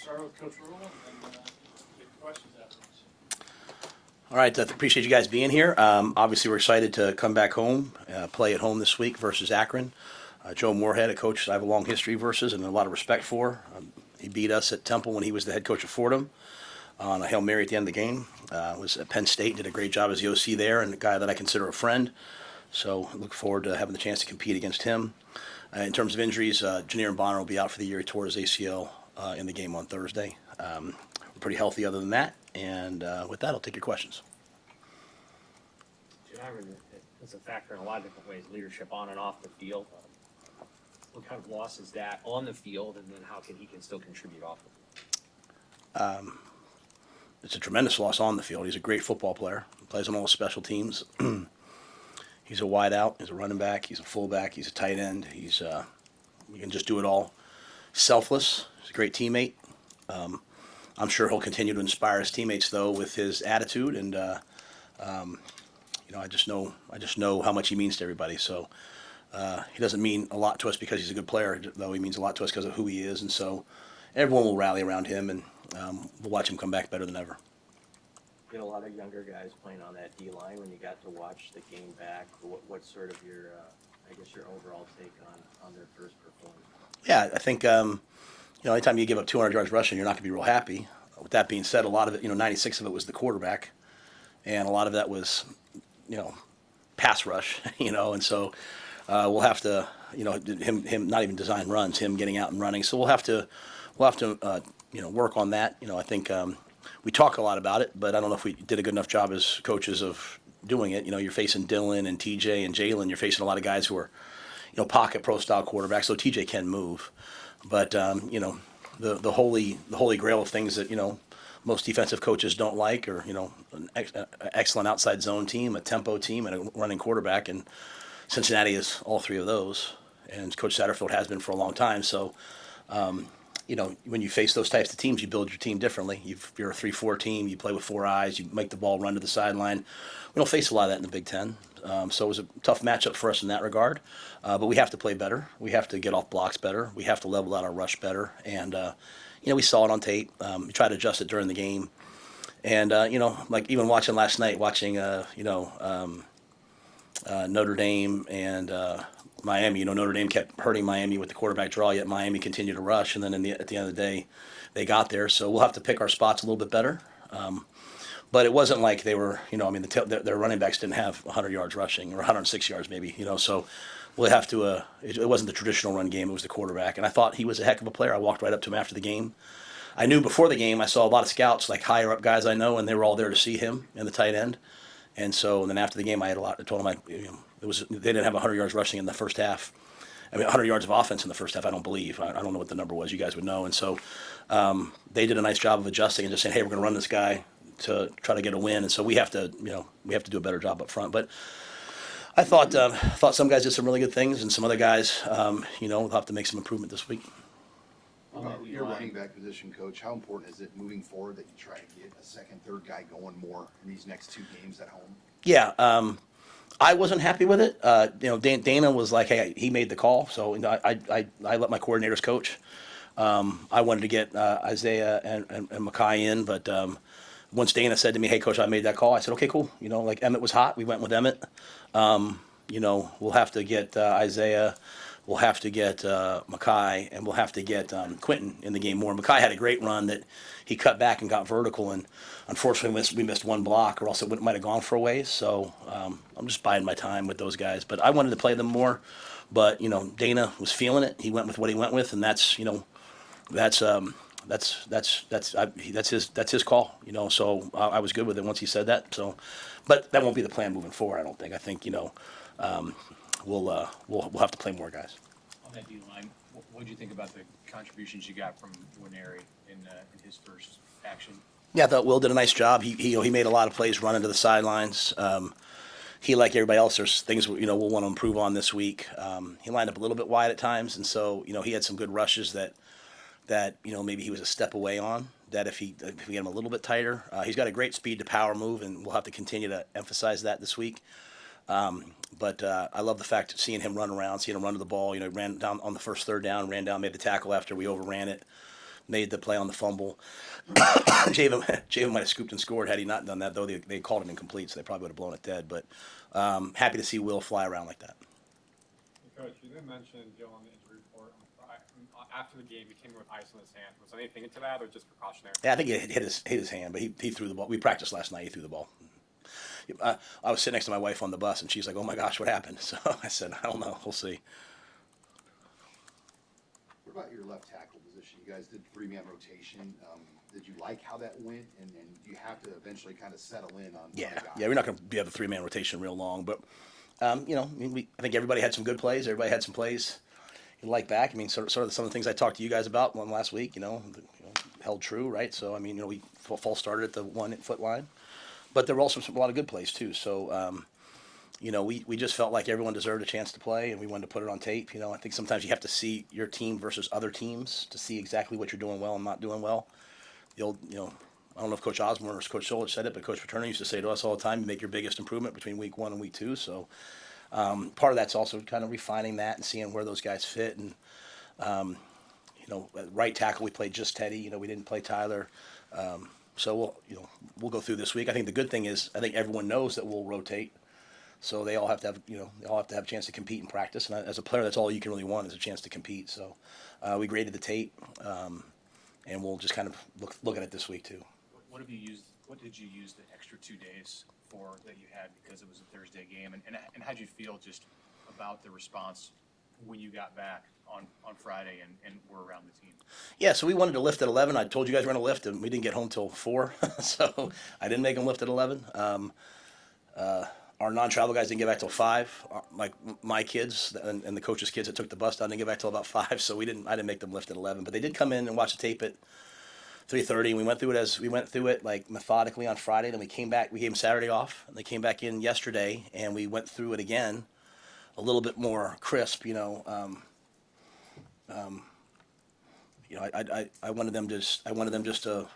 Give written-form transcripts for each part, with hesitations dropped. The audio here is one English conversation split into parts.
start with Coach Rhule and then get questions afterwards. All right, appreciate you guys being here. Obviously, we're excited to come back home, play at home this week versus Akron. Joe Moorhead, a coach I have a long history versus and a lot of respect for. He beat us at Temple when he was the head coach of Fordham on a Hail Mary at the end of the game. Was at Penn State, did a great job as the OC there, and a guy that I consider a friend. So I look forward to having the chance to compete against him. In terms of injuries, Janier Bonner will be out for the year. He tore his ACL in the game on Thursday. We're pretty healthy other than that. And with that, I'll take your questions. Janier is a factor in a lot of different ways, leadership on and off the field. What kind of loss is that on the field, and then how can he still contribute off the field? It's a tremendous loss on the field. He's a great football player. He plays on all the special teams. He's a wide out. He's a running back. He's a fullback. He's a tight end. He can just do it all. Selfless. He's a great teammate. I'm sure he'll continue to inspire his teammates though with his attitude, and I just know how much he means to everybody. So he doesn't mean a lot to us because he's a good player, though he means a lot to us because of who he is, and so everyone will rally around him, and we'll watch him come back better than ever. You had a lot of younger guys playing on that D-line when you got to watch the game back. What's sort of your, your overall take on their first performance? Yeah, I think, anytime you give up 200 yards rushing, you're not going to be real happy. With that being said, a lot of it, 96 of it was the quarterback, and a lot of that was, pass rush, and so we'll have to, him not even design runs, him getting out and running. So we'll have to work on that. I think we talk a lot about it, but I don't know if we did a good enough job as coaches of doing it. You're facing Dylan and TJ and Jalen. You're facing a lot of guys who are, pocket pro style quarterbacks. So TJ can move, but the holy grail of things that most defensive coaches don't like, or an excellent outside zone team, a tempo team, and a running quarterback. And Cincinnati is all three of those, and Coach Satterfield has been for a long time. So. When you face those types of teams, you build your team differently. You're a 3-4 team. You play with four eyes. You make the ball run to the sideline. We don't face a lot of that in the Big Ten. So it was a tough matchup for us in that regard. But we have to play better. We have to get off blocks better. We have to level out our rush better. And, we saw it on tape. We tried to adjust it during the game. And, like even watching last night, Notre Dame and Miami. Notre Dame kept hurting Miami with the quarterback draw, yet Miami continued to rush, and then at the end of the day, they got there. So we'll have to pick our spots a little bit better. But it wasn't like they were, their running backs didn't have 100 yards rushing, or 106 yards maybe, So we'll have to. It wasn't the traditional run game; it was the quarterback, and I thought he was a heck of a player. I walked right up to him after the game. I knew before the game I saw a lot of scouts, like higher up guys I know, and they were all there to see him and the tight end. And then after the game, I told him they didn't have 100 yards rushing in the first half. 100 yards of offense in the first half, I don't believe. I don't know what the number was. You guys would know. And so they did a nice job of adjusting and just saying, hey, we're going to run this guy to try to get a win. And so we have to do a better job up front. But I thought some guys did some really good things, and some other guys, will have to make some improvement this week. Your running back position, Coach, how important is it moving forward that you try to get a second, third guy going more in these next two games at home? Yeah, I wasn't happy with it. Dana was like, hey, he made the call, so I let my coordinators coach. I wanted to get Isaiah and Mackay in, but once Dana said to me, hey, Coach, I made that call, I said, okay, cool. Like Emmett was hot. We went with Emmett. We'll have to get Isaiah. We'll have to get Mackay, and we'll have to get Quentin in the game more. Mackay had a great run that he cut back and got vertical, and unfortunately we missed one block, or else it might have gone for a ways. So I'm just biding my time with those guys. But I wanted to play them more. But Dana was feeling it. He went with what he went with, and that's his call. So I was good with it once he said that. So, but that won't be the plan moving forward. I don't think. I think we'll have to play more guys. On that D line, what did you think about the contributions you got from Winery in his first action? Yeah, I thought Will did a nice job. He made a lot of plays running to the sidelines. He, like everybody else, there's things we'll want to improve on this week. He lined up a little bit wide at times, and so he had some good rushes that maybe he was a step away on. That if we get him a little bit tighter, he's got a great speed to power move, and we'll have to continue to emphasize that this week. But I love the fact of seeing him run around, seeing him run to the ball. He ran down on the first third down, ran down, made the tackle after we overran it. made the play on the fumble. Javen might have scooped and scored had he not done that, though they called it incomplete, so they probably would have blown it dead. But happy to see Will fly around like that. Coach, you didn't mention Joe on the injury report. After the game, he came with ice on his hand. Was anything into that, or just precautionary? Yeah, I think he hit his hand, but he threw the ball. We practiced last night. He threw the ball. I was sitting next to my wife on the bus, and she's like, "Oh my gosh, what happened?" So I said, "I don't know. We'll see." What about your left tackle position? You guys did 3-man rotation. Did you like how that went? And you have to eventually kind of settle in on Yeah, one guy. yeah, we're not going to be able to 3-man rotation real long, but I think everybody had some good plays. Everybody had some plays you like back. I mean, sort of some of the things I talked to you guys about last week, held true, right? So I mean, we false started at the 1-foot line, but there were also a lot of good plays too. So we just felt like everyone deserved a chance to play, and we wanted to put it on tape. I think sometimes you have to see your team versus other teams to see exactly what you're doing well and not doing well. The old, I don't know if Coach Osborne or Coach Solich said it, but Coach Paterno used to say to us all the time, you make your biggest improvement between week 1 and week 2. So part of that's also kind of refining that and seeing where those guys fit. And, at right tackle, we played just Teddy. We didn't play Tyler. So we'll go through this week. I think the good thing is I think everyone knows that we'll rotate. So they all have to have a chance to compete in practice. And as a player, that's all you can really want is a chance to compete. So we graded the tape, and we'll just kind of look at it this week too. What did you use the extra 2 days for that you had because it was a Thursday game? And how'd you feel just about the response when you got back on Friday and were around the team? Yeah, so we wanted to lift at 11. I told you guys we're going to lift, and we didn't get home till 4. So I didn't make them lift at 11. Our non-travel guys didn't get back till 5. Like my kids and the coaches' kids that took the bus down didn't get back till about 5. So I didn't make them lift at 11. But they did come in and watch the tape at 3:30, and we went through it like methodically on Friday. Then we came back. We gave them Saturday off, and they came back in yesterday, and we went through it again, a little bit more crisp. I wanted them just to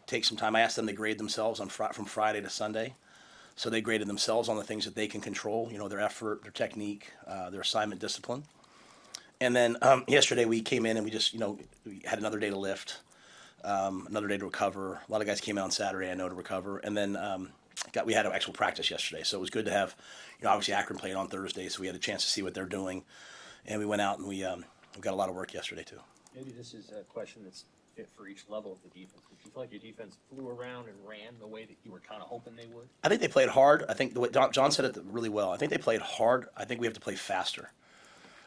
take some time. I asked them to grade themselves from Friday to Sunday. So they graded themselves on the things that they can control, their effort, their technique, their assignment discipline. And then yesterday we came in and we just, we had another day to lift, another day to recover. A lot of guys came out on Saturday, I know, to recover. And then we had an actual practice yesterday. So it was good to have, obviously Akron played on Thursday, so we had a chance to see what they're doing. And we went out and we got a lot of work yesterday too. Maybe this is a question that's fit for each level of the defense. Did you feel like your defense flew around and ran the way that you were kind of hoping they would? I think they played hard. I think the way John said it really well. I think they played hard. I think we have to play faster.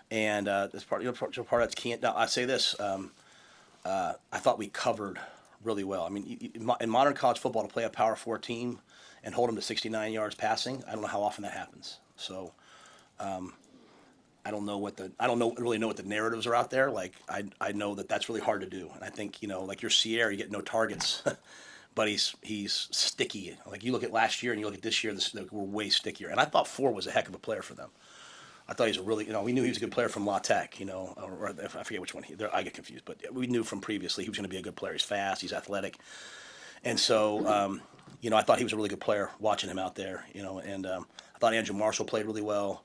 And this part of that's key. Now, I say this. I thought we covered really well. I mean, in modern college football, to play a Power 4 team and hold them to 69 yards passing, I don't know how often that happens. So I don't really know what the narratives are out there. Like I know that that's really hard to do. And I think, like your Sierra, you get no targets, but he's sticky. Like you look at last year and you look at this year, we're way stickier. And I thought 4 was a heck of a player for them. I thought he was a really, we knew he was a good player from La Tech, or I forget which one. I get confused, but we knew from previously he was going to be a good player. He's fast, he's athletic. And so, I thought he was a really good player watching him out there, and I thought Andrew Marshall played really well.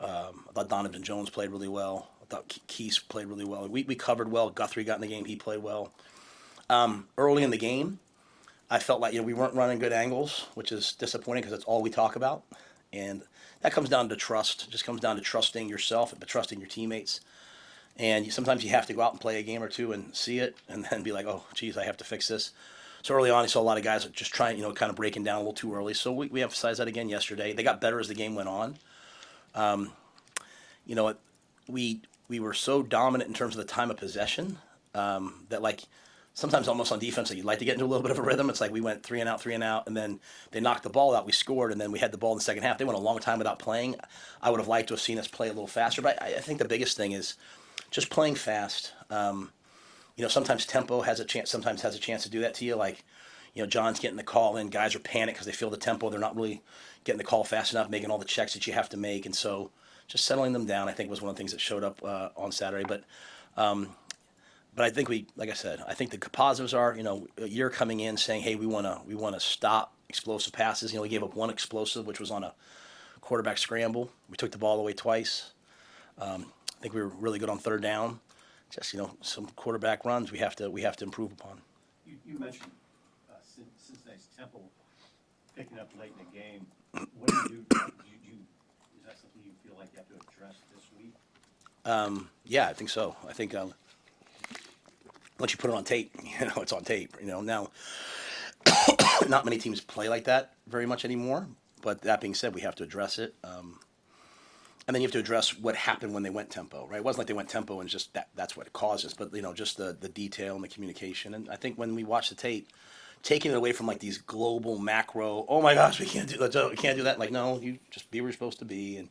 I thought Donovan Jones played really well. I thought Keese played really well. We covered well. Guthrie got in the game. He played well. Early in the game, I felt like we weren't running good angles, which is disappointing because that's all we talk about. And that comes down to trust. It just comes down to trusting yourself, but trusting your teammates. And sometimes you have to go out and play a game or two and see it and then be like, oh, geez, I have to fix this. So early on, I saw a lot of guys just trying, kind of breaking down a little too early. So we emphasized that again yesterday. They got better as the game went on. We were so dominant in terms of the time of possession that sometimes almost on defense, you'd like to get into a little bit of a rhythm. It's like we went 3 and out, and then they knocked the ball out. We scored, and then we had the ball in the second half. They went a long time without playing. I would have liked to have seen us play a little faster, but I think the biggest thing is just playing fast. Sometimes tempo sometimes has a chance to do that to you. John's getting the call in. Guys are panicked because they feel the tempo. They're not really getting the call fast enough, making all the checks that you have to make. And so just settling them down, I think, was one of the things that showed up on Saturday. But I think like I said, I think the positives are, a year coming in saying, hey, we want to stop explosive passes. We gave up one explosive, which was on a quarterback scramble. We took the ball away twice. I think we were really good on third down. just, some quarterback runs we have to improve upon. You mentioned Cincinnati's tempo picking up late in the game. What do you do? Is that something you feel like you have to address this week? Yeah, I think so. I think once you put it on tape, it's on tape. Now not many teams play like that very much anymore. But that being said, we have to address it. And then you have to address what happened when they went tempo, right? It wasn't like they went tempo and just that's what it causes, but just the detail and the communication. And I think when we watch the tape, taking it away from like these global macro, oh my gosh, we can't do that. Like, no, you just be where you're supposed to be, and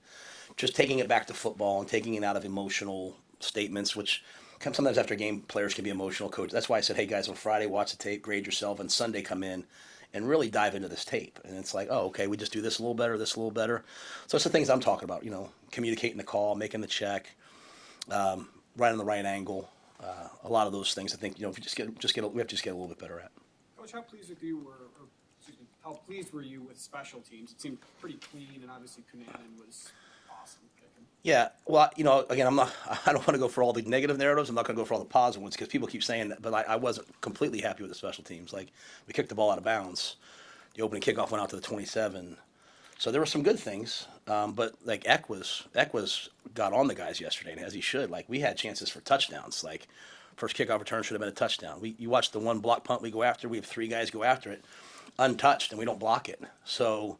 just taking it back to football and taking it out of emotional statements, which sometimes after a game, players can be emotional. Coach, that's why I said, hey guys, on Friday watch the tape, grade yourself, and Sunday come in and really dive into this tape. And it's like, oh, okay, we just do this a little better, this a little better. So it's the things I'm talking about, communicating the call, making the check, right on the right angle. A lot of those things, I think, if we we have to just get a little bit better at. Coach, how pleased with you how pleased were you with special teams? It seemed pretty clean, and obviously Cunanan was awesome kicking. Yeah, well, again, I don't want to go for all the negative narratives. I'm not going to go for all the positive ones because people keep saying that, but I wasn't completely happy with the special teams. Like, we kicked the ball out of bounds. The opening kickoff went out to the 27. So there were some good things, but like Eck got on the guys yesterday, and as he should. Like, we had chances for touchdowns. Like, first kickoff return should have been a touchdown. You watch the one block punt we go after. We have 3 guys go after it, untouched, and we don't block it. So,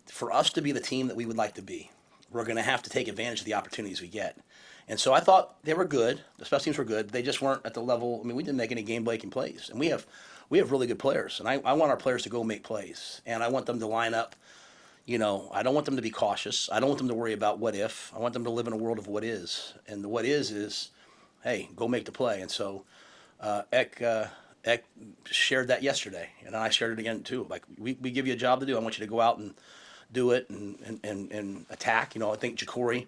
for us to be the team that we would like to be, we're going to have to take advantage of the opportunities we get. And so I thought they were good. The special teams were good. They just weren't at the level. I mean, we didn't make any game-breaking plays. And we have really good players. And I want our players to go make plays. And I want them to line up. I don't want them to be cautious. I don't want them to worry about what if. I want them to live in a world of what is. And the what is, hey, go make the play. And so Eck shared that yesterday. And I shared it again, too. Like, we give you a job to do. I want you to go out and do it and attack. I think Jacory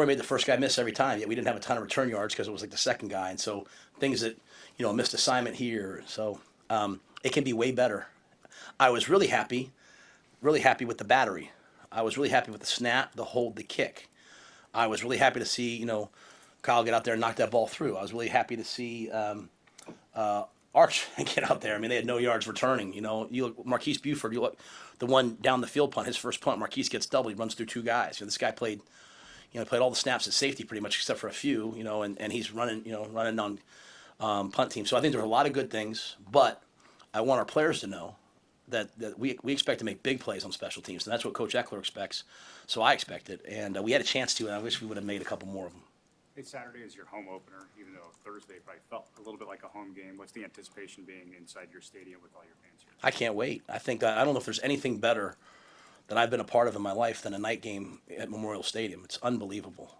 made the first guy miss every time, yet we didn't have a ton of return yards because it was like the second guy. And so things that, missed assignment here. So it can be way better. I was really happy with the battery. I was really happy with the snap, the hold, the kick. I was really happy to see, Kyle get out there and knock that ball through. I was really happy to see Arch get out there. I mean, they had no yards returning. You look, Marquise Buford, you look, the one down the field punt, his first punt, Marquise gets doubled. He runs through 2 guys. This guy played all the snaps at safety pretty much except for a few, and he's running on punt team. So I think there were a lot of good things, but I want our players to know that we expect to make big plays on special teams, and that's what Coach Eckler expects. So I expect it, and we had a chance to, and I wish we would have made a couple more of them. Hey, Saturday is your home opener, even though Thursday probably felt a little bit like a home game. What's the anticipation being inside your stadium with all your fans here? I can't wait. I think I don't know if there's anything better that I've been a part of in my life than a night game at Memorial Stadium. It's unbelievable.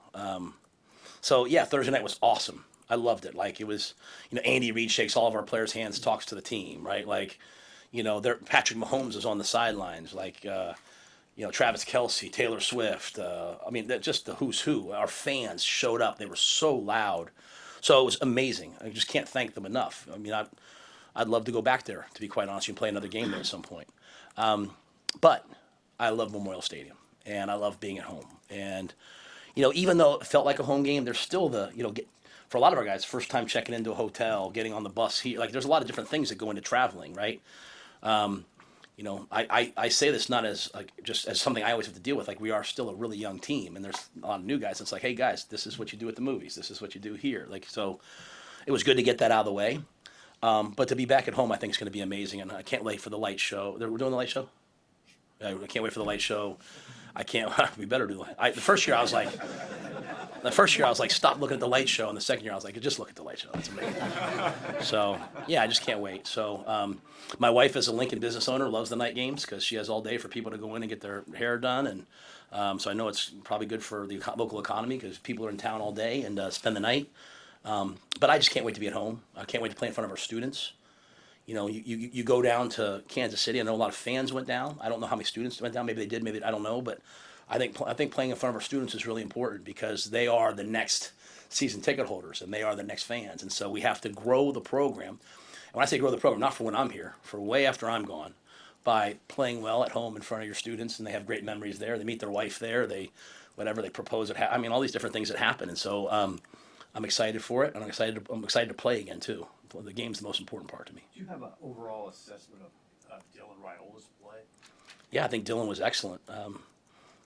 So yeah, Thursday night was awesome. I loved it. Like, it was, Andy Reid shakes all of our players' hands, talks to the team, right? Like, Patrick Mahomes is on the sidelines. Like, Travis Kelce, Taylor Swift. Just the who's who. Our fans showed up. They were so loud. So it was amazing. I just can't thank them enough. I mean, I'd love to go back there, to be quite honest, and play another game there at some point. But I love Memorial Stadium, and I love being at home. And, even though it felt like a home game, there's still for a lot of our guys, first time checking into a hotel, getting on the bus here. Like, there's a lot of different things that go into traveling, right? I say this not as just as something I always have to deal with. Like, we are still a really young team, and there's a lot of new guys. It's like, hey guys, this is what you do at the movies. This is what you do here. Like, so it was good to get that out of the way. But to be back at home, I think is going to be amazing, and I can't wait for the light show. We're doing the light show. I can't wait for the light show. I can't. We better do it. The first year I was like, stop looking at the light show, and the second year I was like, just look at the light show. That's amazing. So yeah, I just can't wait. So my wife, is a Lincoln business owner, loves the night games because she has all day for people to go in and get their hair done, and so I know it's probably good for the local economy because people are in town all day and spend the night. But I just can't wait to be at home. I can't wait to play in front of our students. You go down to Kansas City. I know a lot of fans went down. I don't know how many students went down. Maybe they did. Maybe I don't know. But I think playing in front of our students is really important because they are the next season ticket holders and they are the next fans. And so we have to grow the program. And when I say grow the program, not for when I'm here, for way after I'm gone, by playing well at home in front of your students, and they have great memories there. They meet their wife there. They propose at all these different things that happen. And so I'm excited for it, and I'm excited to play again too. The game's the most important part to me. Do you have an overall assessment of Dylan Raiola's play? Yeah, I think Dylan was excellent.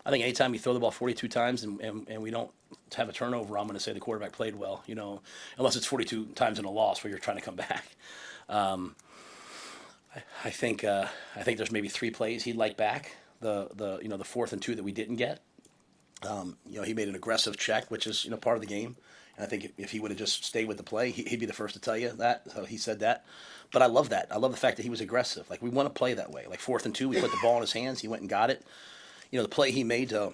I think anytime you throw the ball 42 times and we don't have a turnover, I'm going to say the quarterback played well, unless it's 42 times in a loss where you're trying to come back. I think there's maybe 3 plays he'd like back. The 4th and 2 that we didn't get. He made an aggressive check, which is, part of the game. And I think if he would have just stayed with the play, he'd be the first to tell you that. So he said that. But I love that. I love the fact that he was aggressive. Like, we want to play that way. Like 4th and 2, we put the ball in his hands. He went and got it. The play he made to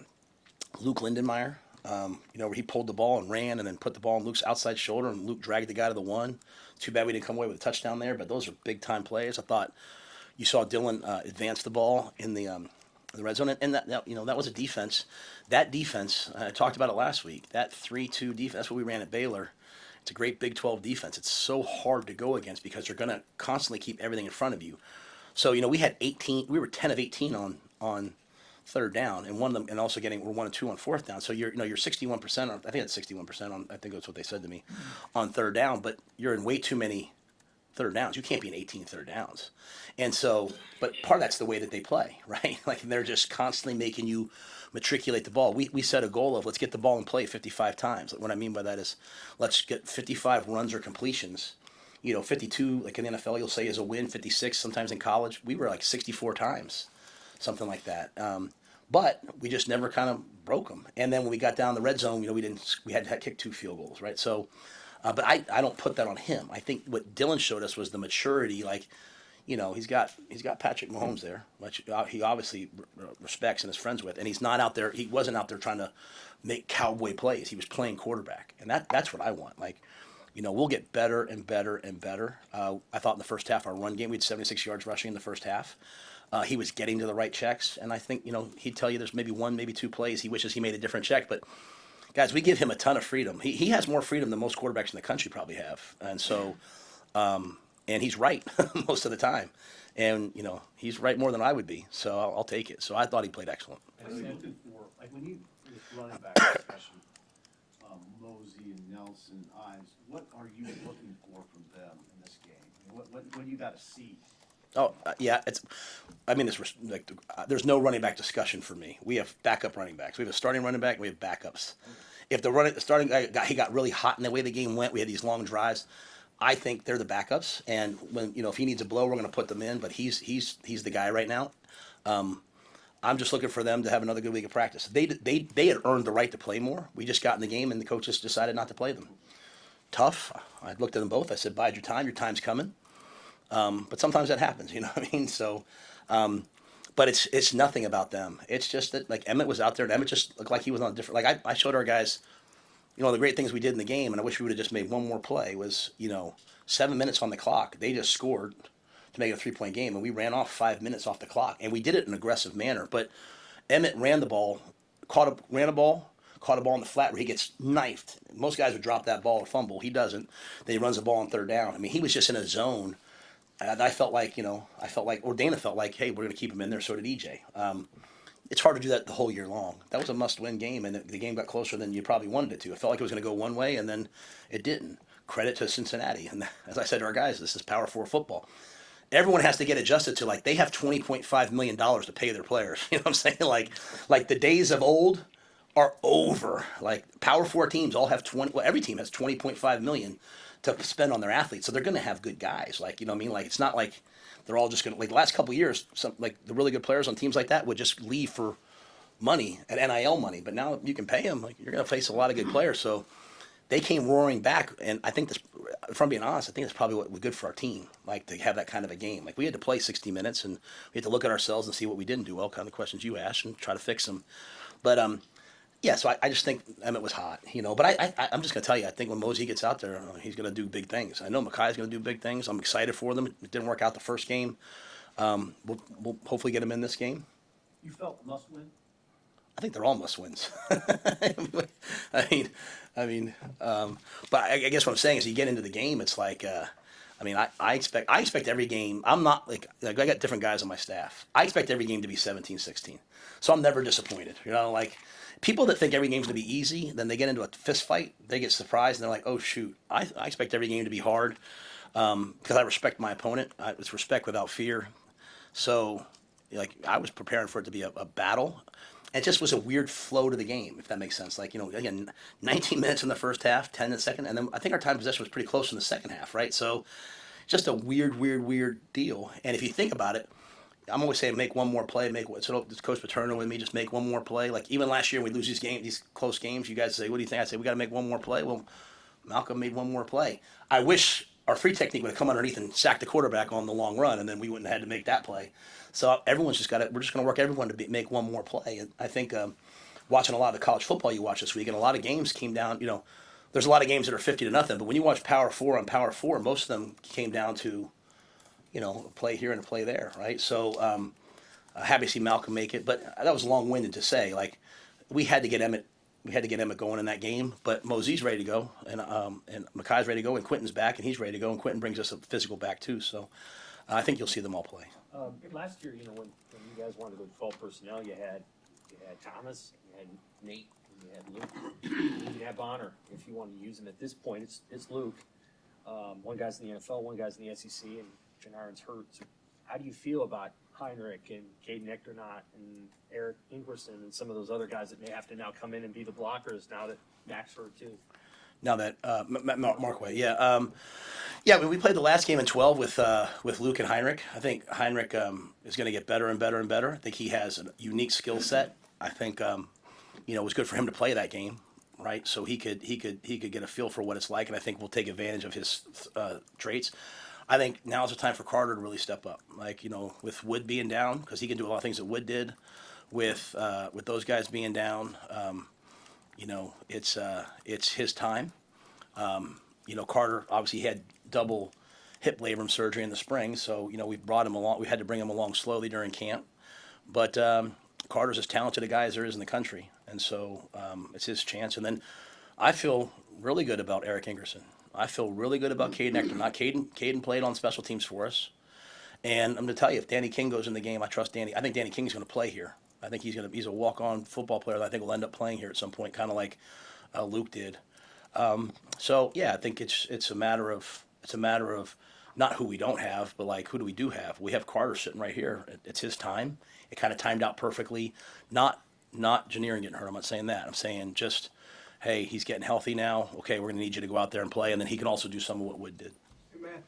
Luke Lindenmeyer, where he pulled the ball and ran and then put the ball on Luke's outside shoulder and Luke dragged the guy to the 1. Too bad we didn't come away with a touchdown there, but those are big-time plays. I thought you saw Dylan advance the ball in the red zone, and that was a defense. That defense, I talked about it last week, that 3-2 defense, that's what we ran at Baylor. It's a great Big 12 defense. It's so hard to go against because they're going to constantly keep everything in front of you. So, we were 10 of 18 on 3rd down, and one of them, and also we're 1 and 2 on 4th down. So you're 61% on, I think it's 61% on, I think that's what they said to me, on 3rd down, but you're in way too many 3rd downs. You can't be in 18 3rd downs. And so, but part of that's the way that they play, right? Like, they're just constantly making you matriculate the ball. We set a goal of let's get the ball in play 55 times. What I mean by that is let's get 55 runs or completions. 52, like in the NFL, you'll say is a win, 56 sometimes in college. We were like 64 times, something like that. But we just never kind of broke them. And then when we got down the red zone, we had to kick 2 field goals, right? So, but I don't put that on him. I think what Dylan showed us was the maturity. Like, he's got Patrick Mahomes there, which he obviously respects and is friends with, and he's not out there. He wasn't out there trying to make cowboy plays. He was playing quarterback, and that's what I want. Like, we'll get better and better and better. I thought in the first half, our run game, we had 76 yards rushing in the first half. He was getting to the right checks, and I think, he'd tell you there's maybe 1, maybe 2 plays he wishes he made a different check. But, guys, we give him a ton of freedom. He has more freedom than most quarterbacks in the country probably have. And so, and he's right most of the time. And, he's right more than I would be. So I'll take it. So I thought he played excellent. What are you looking for, like when you, with running back discussion, Mosey and Nelson, Ives, what are you looking for from them in this game? What do you got to see? Oh, yeah. There's no running back discussion for me. We have backup running backs. We have a starting running back. We have backups. If the starting guy he got really hot in the way the game went, we had these long drives. I think they're the backups, and when if he needs a blow, we're going to put them in. But he's the guy right now. I'm just looking for them to have another good week of practice. They had earned the right to play more. We just got in the game, and the coaches decided not to play them. Tough. I looked at them both. I said, "Bide your time. Your time's coming." But sometimes that happens, you know what I mean? So, but it's nothing about them. It's just that, like, Emmett was out there, and Emmett just looked like he was on a different, like, I showed our guys, the great things we did in the game, and I wish we would have just made one more play, was, 7 minutes on the clock. They just scored to make it a 3-point game, and we ran off 5 minutes off the clock, and we did it in an aggressive manner. But Emmett ran the ball, caught a ball in the flat where he gets knifed. Most guys would drop that ball or fumble. He doesn't. Then he runs the ball on 3rd down. I mean, he was just in a zone. And I felt like, or Dana felt like, hey, we're going to keep him in there. So did EJ. It's hard to do that the whole year long. That was a must-win game, and the game got closer than you probably wanted it to. It felt like it was going to go one way, and then it didn't. Credit to Cincinnati. And as I said to our guys, this is Power 4 football. Everyone has to get adjusted to, like, they have $20.5 million to pay their players. You know what I'm saying? Like the days of old are over. Like, Power 4 teams all have every team has $20.5 million to spend on their athletes, so they're going to have good guys. Like, you know what I mean? Like, it's not like they're all just going to, like, the last couple of years, like the really good players on teams like that would just leave for money, at NIL money. But now you can pay them. Like, you're going to face a lot of good players. So they came roaring back, and I think this, if I'm being honest, I think that's probably what was good for our team, like, to have that kind of a game. Like, we had to play 60 minutes, and we had to look at ourselves and see what we didn't do well, kind of questions you asked, and try to fix them. But yeah, so I just think Emmett was hot, But I'm just going to tell you, I think when Mosey gets out there, he's going to do big things. I know Makai's going to do big things. I'm excited for them. It didn't work out the first game. We'll hopefully get him in this game. You felt must win? I think they're all must-wins. But I guess what I'm saying is, you get into the game, it's like, I expect every game. I'm not like I got different guys on my staff. I expect every game to be 17-16. So I'm never disappointed. people that think every game's going to be easy, then they get into a fist fight, they get surprised, and they're like, oh, shoot, I expect every game to be hard because I respect my opponent. It's respect without fear. So, like, I was preparing for it to be a battle. It just was a weird flow to the game, if that makes sense. Like, again, 19 minutes in the first half, 10 in the second, and then I think our time of possession was pretty close in the second half, right? So, just a weird deal. And if you think about it, I'm always saying make one more play. So Coach Paterno with me, just make one more play. Like even last year, we lose these close games. You guys say, "What do you think?" I say, "We got to make one more play." Well, Malcolm made one more play. I wish our free technique would have come underneath and sacked the quarterback on the long run, and then we wouldn't have had to make that play. So everyone's just got to. We're just going to work everyone to make one more play. And I think watching a lot of the college football you watch this week, and a lot of games came down. There's a lot of games that are 50-0, but when you watch Power 4 on Power 4, most of them came down to, a play here and a play there, right? So happy to see Malcolm make it, but that was long-winded to say. Like we had to get Emmett going in that game, but Mosey's ready to go, and Makai's ready to go, and Quentin's back, and he's ready to go, and Quentin brings us a physical back too. So I think you'll see them all play. Last year, when you guys wanted to go 12 personnel, you had Thomas, you had Nate, and you had Luke, you have Bonner. If you wanted to use them at this point, it's Luke. One guy's in the NFL, one guy's in the SEC, and Janarin's hurt. So how do you feel about Heinrich and Caden Ectornott and Eric Ingerson and some of those other guys that may have to now come in and be the blockers now that Mac's hurt too? Now that Markway, yeah, when we played the last game in 12 with Luke and Heinrich, I think Heinrich is going to get better and better and better. I think he has a unique skill set. I think it was good for him to play that game, right? So he could get a feel for what it's like, and I think we'll take advantage of his traits. I think now's the time for Carter to really step up. Like with Wood being down, because he can do a lot of things that Wood did. With those guys being down, it's his time. Carter obviously had double hip labrum surgery in the spring, so we brought him along. We had to bring him along slowly during camp, but Carter's as talented a guy as there is in the country, and so it's his chance. And then I feel really good about Eric Ingerson. I feel really good about Caden Ectornott. Caden played on special teams for us, and I'm going to tell you, if Danny King goes in the game, I trust Danny. I think Danny King's going to play here. I think he's a walk-on football player that I think will end up playing here at some point, kind of like Luke did. So yeah, I think it's a matter of not who we don't have, but like who do we do have? We have Carter sitting right here. It's his time. It kind of timed out perfectly. Not Janirin getting hurt. I'm not saying that. I'm saying just, hey, he's getting healthy now. Okay, we're going to need you to go out there and play, and then he can also do some of what Wood did. Hey, Matt,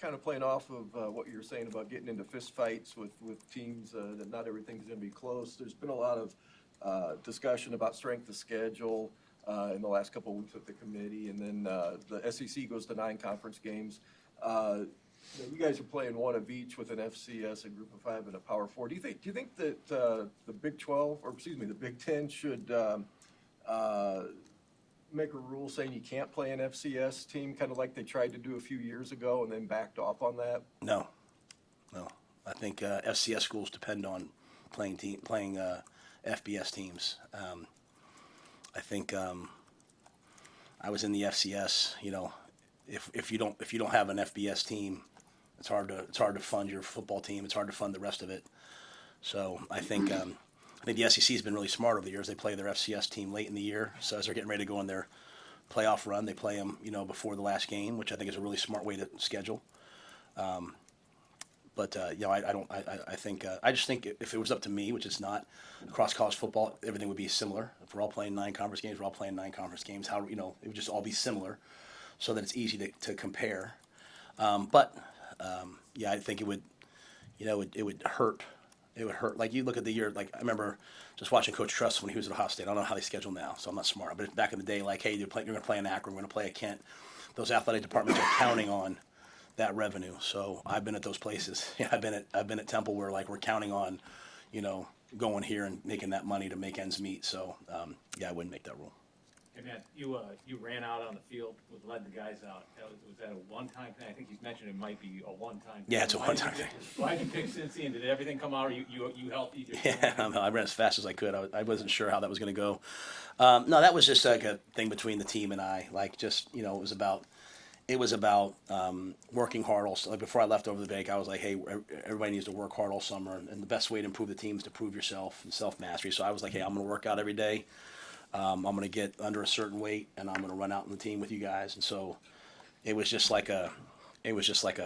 kind of playing off of what you were saying about getting into fist fights with teams, that not everything's going to be close. There's been a lot of discussion about strength of schedule in the last couple of weeks with the committee, and then the SEC goes to 9 conference games. You guys are playing one of each with an FCS, a Group of 5, and a Power 4. Do you think that the Big 12, or excuse me, the Big 10 should make a rule saying you can't play an FCS team, kind of like they tried to do a few years ago and then backed off on that? No. I think FCS schools depend on playing FBS teams. I think I was in the FCS. If you don't have an FBS team, it's hard to fund your football team. It's hard to fund the rest of it. So I think the SEC has been really smart over the years. They play their FCS team late in the year, so as they're getting ready to go on their playoff run, they play them before the last game, which I think is a really smart way to schedule. I just think if it was up to me, which it's not, across college football, everything would be similar. If we're all playing 9 conference games, we're all playing 9 conference games. How it would just all be similar, so that it's easy to compare. I think it would hurt. It would hurt. Like you look at the year. Like I remember just watching Coach Truss when he was at Ohio State. I don't know how they schedule now, so I'm not smart. But back in the day, like, hey, you're going to play in Akron, we're going to play at Kent. Those athletic departments are counting on that revenue. So I've been at those places. Yeah, I've been at Temple where like we're counting on, going here and making that money to make ends meet. So I wouldn't make that rule. Hey Matt, you ran out on the field, led the guys out. Was that a one-time thing? I think he's mentioned it might be a one-time thing. Yeah, it's a one-time thing. Why did you pick Cincy, and did everything come out, or you healthy? Yeah, I ran as fast as I could. I wasn't sure how that was going to go. No, that was just like a thing between the team and I. Like just, it was about it was about working hard all. Like before I left over the bank, I was like, hey, everybody needs to work hard all summer, and the best way to improve the team is to prove yourself and self mastery. So I was like, hey, I'm going to work out every day. I'm going to get under a certain weight, and I'm going to run out in the team with you guys. And so it was just like a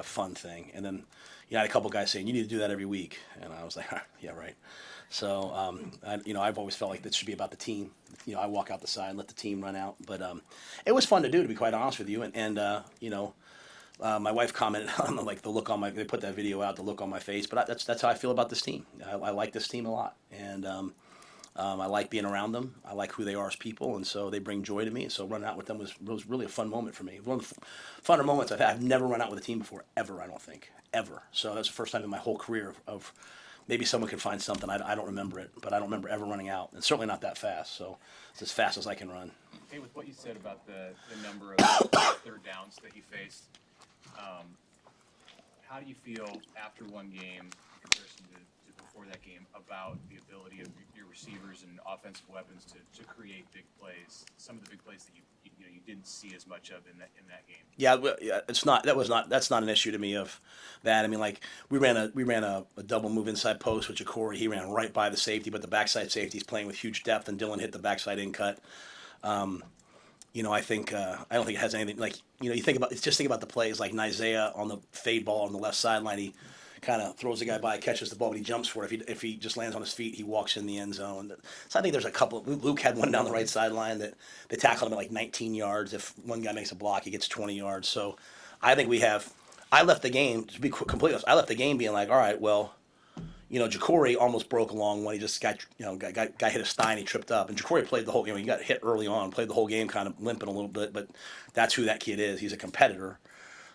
fun thing. And then I had a couple guys saying, you need to do that every week, and I was like, yeah, right. So I've always felt like this should be about the team. I walk out the side and let the team run out. But it was fun to do, to be quite honest with you. And my wife commented on the look on they put that video out, the look on my face. But that's how I feel about this team. I like this team a lot, and I like being around them. I like who they are as people, and so they bring joy to me. And so running out with them was really a fun moment for me. One of the funner moments I've had. I've never run out with a team before, ever. I don't think, ever. So that's the first time in my whole career of maybe someone can find something. I don't remember it, but I don't remember ever running out, and certainly not that fast. So it's as fast as I can run. Hey, with what you said about the number of third downs that you faced, how do you feel after one game in comparison to before that game about the ability of your receivers and offensive weapons to create big plays? Some of the big plays that you didn't see as much of in that game. Yeah, that's not an issue to me of that. I mean, like we ran a double move inside post with Ja'Cory. He ran right by the safety, but the backside safety's playing with huge depth, and Dylan hit the backside in cut. I think I don't think it has anything like you think about the plays like Isaiah on the fade ball on the left sideline. He kind of throws the guy by, catches the ball, but he jumps for it. If he just lands on his feet, he walks in the end zone. So I think there's a couple. Luke had one down the right sideline that they tackled him at like 19 yards. If one guy makes a block, he gets 20 yards. So I think we have. I left the game, to be completely honest, I left the game being like, all right, well, Ja'Cory almost broke a long one. He just got hit his thigh and he tripped up. And Ja'Cory played the whole game. He got hit early on, played the whole game kind of limping a little bit, but that's who that kid is. He's a competitor.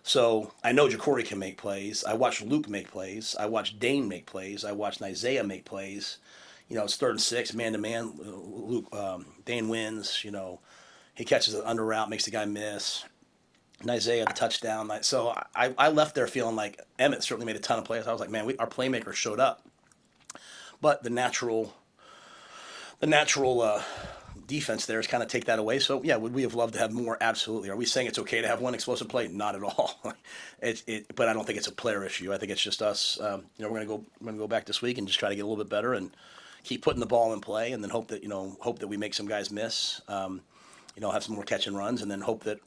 So I know Ja'Cory can make plays. I watched Luke make plays. I watched Dane make plays. I watched Isaiah make plays. It's 3rd and 6, man-to-man. Dane wins. He catches an under route, makes the guy miss. And Isaiah, the touchdown. So I left there feeling like Emmett certainly made a ton of plays. I was like, man, our playmakers showed up. But the natural defense there is kind of take that away. So yeah, would we have loved to have more? Absolutely. Are we saying it's okay to have one explosive play? Not at all. But I don't think it's a player issue. I think it's just us. We're gonna go back this week and just try to get a little bit better and keep putting the ball in play, and then hope that we make some guys miss. Have some more catch and runs, and then hope that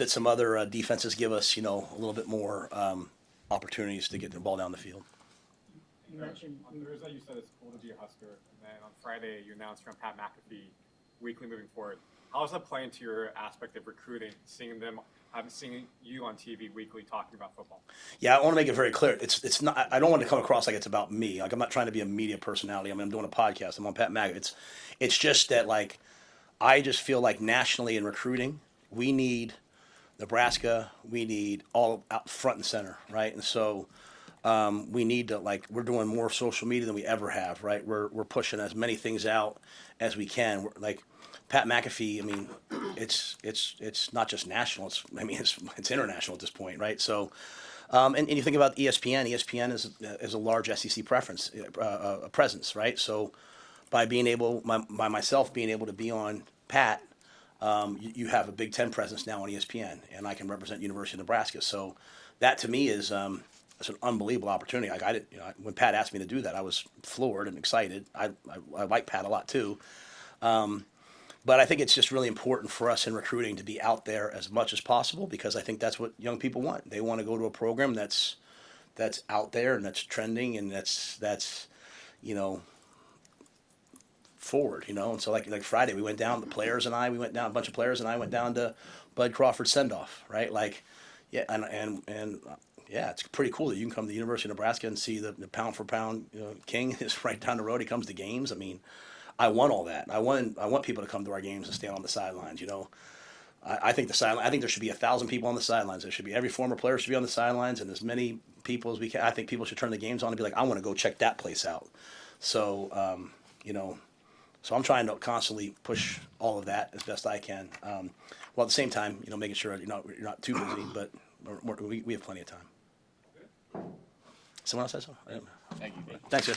some other defenses give us a little bit more opportunities to get the ball down the field. You mentioned on Thursday you said it's cool to be a Husker, and then on Friday you announced you're on Pat McAfee weekly moving forward. How does that play into your aspect of recruiting, seeing you on TV weekly talking about football? Yeah, I want to make it very clear. It's not. I don't want to come across like it's about me. Like I'm not trying to be a media personality. I mean, I'm doing a podcast. I'm on Pat McAfee. It's just that like I just feel like nationally in recruiting we need Nebraska. We need all out front and center, right? And so. We need to we're doing more social media than we ever have, right? We're pushing as many things out as we can. Like Pat McAfee, I mean, it's not just national. It's international at this point, right? So, and you think about ESPN. ESPN is a large SEC presence, right? So, by myself being able to be on Pat, you have a Big Ten presence now on ESPN, and I can represent University of Nebraska. So, that to me is. It's an unbelievable opportunity. Like I didn't, when Pat asked me to do that, I was floored and excited. I like Pat a lot too, but I think it's just really important for us in recruiting to be out there as much as possible because I think that's what young people want. They want to go to a program that's out there and that's trending and that's forward. And so like Friday we went down. A bunch of players and I went down to Bud Crawford's send off. Right, like yeah, and. Yeah, it's pretty cool that you can come to the University of Nebraska and see the pound for pound king is right down the road. He comes to games. I mean, I want all that. I want people to come to our games and stand on the sidelines. I think I think there should be 1,000 people on the sidelines. There should be every former player should be on the sidelines, and as many people as we can. I think people should turn the games on and be like, I want to go check that place out. So so I'm trying to constantly push all of that as best I can. While at the same time, making sure you're not too busy, but we have plenty of time. Someone else has something? Thank you. Thanks, sir.